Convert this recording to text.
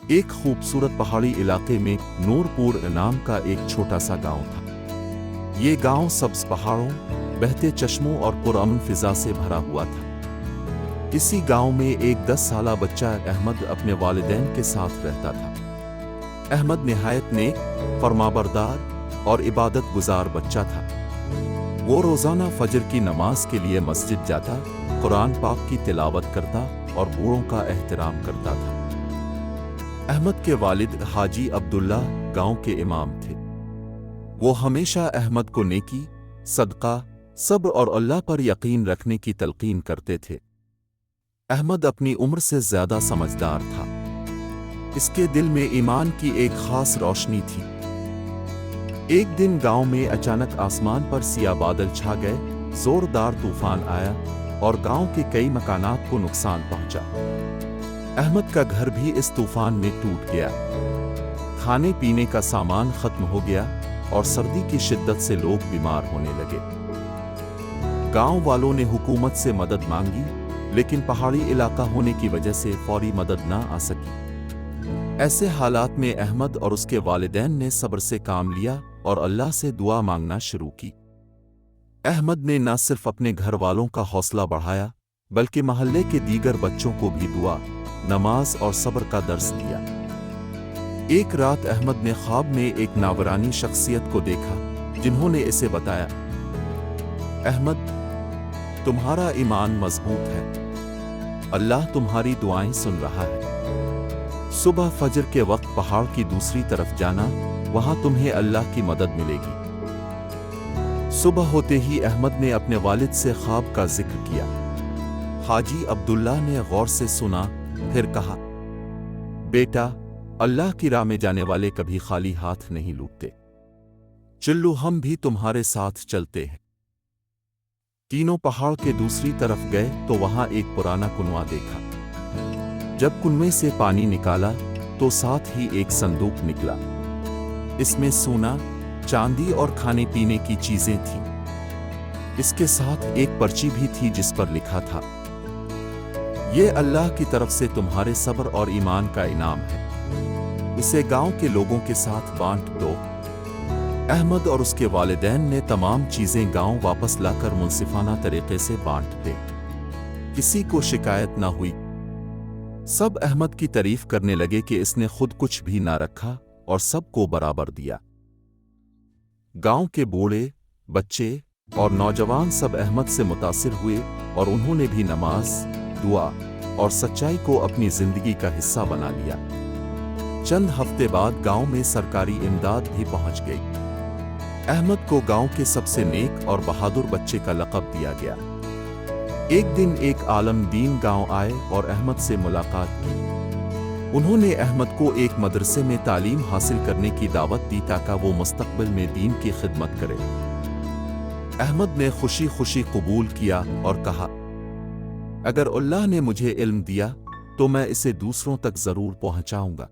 ایک خوبصورت پہاڑی علاقے میں نورپور نام کا ایک چھوٹا سا گاؤں تھا۔ یہ گاؤں سبز پہاڑوں، بہتے چشموں اور پرامن فضا سے بھرا ہوا تھا۔ اسی گاؤں میں ایک 10 سالہ بچہ احمد اپنے والدین کے ساتھ رہتا تھا۔ احمد نہایت نیک، فرمانبردار اور عبادت گزار بچہ تھا۔ وہ روزانہ فجر کی نماز کے لیے مسجد جاتا، قرآن پاک کی تلاوت کرتا اور بوڑھوں کا احترام کرتا تھا۔ احمد کے والد حاجی عبداللہ گاؤں کے امام تھے۔ وہ ہمیشہ احمد کو نیکی، صدقہ، صبر اور اللہ پر یقین رکھنے کی تلقین کرتے تھے۔ احمد اپنی عمر سے زیادہ سمجھدار تھا۔ اس کے دل میں ایمان کی ایک خاص روشنی تھی۔ ایک دن گاؤں میں اچانک آسمان پر سیاہ بادل چھا گئے، زوردار طوفان آیا اور گاؤں کے کئی مکانات کو نقصان پہنچا۔ احمد کا گھر بھی اس طوفان میں ٹوٹ گیا۔ کھانے پینے کا سامان ختم ہو گیا اور سردی کی شدت سے لوگ بیمار ہونے لگے۔ گاؤں والوں نے حکومت سے مدد مانگی، لیکن پہاڑی علاقہ ہونے کی وجہ سے فوری مدد نہ آ سکی۔ ایسے حالات میں احمد اور اس کے والدین نے صبر سے کام لیا اور اللہ سے دعا مانگنا شروع کی۔ احمد نے نہ صرف اپنے گھر والوں کا حوصلہ بڑھایا، بلکہ محلے کے دیگر بچوں کو بھی دعا، نماز اور صبر کا درس دیا۔ ایک رات احمد نے خواب میں ایک ناورانی شخصیت کو دیکھا، جنہوں نے اسے بتایا، احمد، تمہارا ایمان مضبوط ہے، اللہ تمہاری دعائیں سن رہا ہے۔ صبح فجر کے وقت پہاڑ کی دوسری طرف جانا، وہاں تمہیں اللہ کی مدد ملے گی۔ صبح ہوتے ہی احمد نے اپنے والد سے خواب کا ذکر کیا۔ حاجی عبداللہ نے غور سے سنا، پھر کہا، بیٹا، اللہ کی راہ میں جانے والے کبھی خالی ہاتھ نہیں لوٹتے۔ چلو ہم بھی تمہارے ساتھ چلتے ہیں۔ تینوں پہاڑ کے دوسری طرف گئے تو وہاں ایک پرانا کنواں دیکھا۔ جب کنویں سے پانی نکالا تو ساتھ ہی ایک صندوق نکلا۔ اس میں سونا، چاندی اور کھانے پینے کی چیزیں تھیں۔ اس کے ساتھ ایک پرچی بھی تھی جس پر لکھا تھا، یہ اللہ کی طرف سے تمہارے صبر اور ایمان کا انعام ہے، اسے گاؤں کے لوگوں کے ساتھ بانٹ دو۔ احمد اور اس کے والدین نے تمام چیزیں گاؤں واپس لا کر منصفانہ طریقے سے بانٹ دیں۔ کسی کو شکایت نہ ہوئی۔ سب احمد کی تعریف کرنے لگے کہ اس نے خود کچھ بھی نہ رکھا اور سب کو برابر دیا۔ گاؤں کے بوڑھے، بچے اور نوجوان سب احمد سے متاثر ہوئے اور انہوں نے بھی نماز، دعا اور سچائی کو اپنی زندگی کا حصہ بنا لیا۔ چند ہفتے بعد گاؤں میں سرکاری امداد بھی پہنچ گئی۔ احمد کو گاؤں کے سب سے نیک اور بہادر بچے کا لقب دیا گیا۔ ایک دن ایک عالم دین گاؤں آئے اور احمد سے ملاقات کی۔ انہوں نے احمد کو ایک مدرسے میں تعلیم حاصل کرنے کی دعوت دی تاکہ وہ مستقبل میں دین کی خدمت کرے۔ احمد نے خوشی خوشی قبول کیا اور کہا، اگر اللہ نے مجھے علم دیا تو میں اسے دوسروں تک ضرور پہنچاؤں گا۔